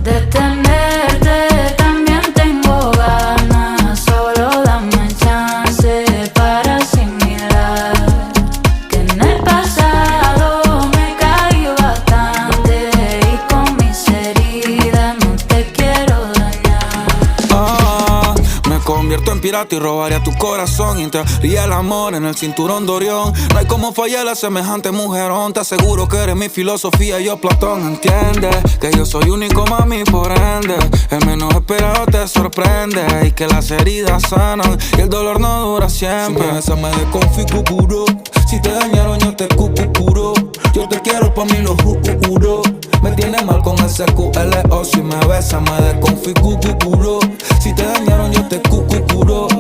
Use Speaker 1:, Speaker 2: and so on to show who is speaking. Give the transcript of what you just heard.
Speaker 1: De tenerte también tengo ganas. Solo dame chance para asimilar que en el pasado me caí bastante y con mis heridas no te quiero dañar.
Speaker 2: Me convierto en pirata y robaría tu corazón y entraría el amor en el cinturón de Orión. No hay como fallar a semejante mujerón. Te aseguro que eres mi filosofía y yo Platón. Entiende que yo soy único, mami, por ende el menos esperado te sorprende y que las heridas sanan y el dolor no dura siempre. Si me besas me desconfiguro, si te dañaron yo te cucuro. Yo te quiero pa' mí lo juro. Me tiene mal con ese QLO. Si me besas me desconfiguro, si te dañaron yo te cucuro.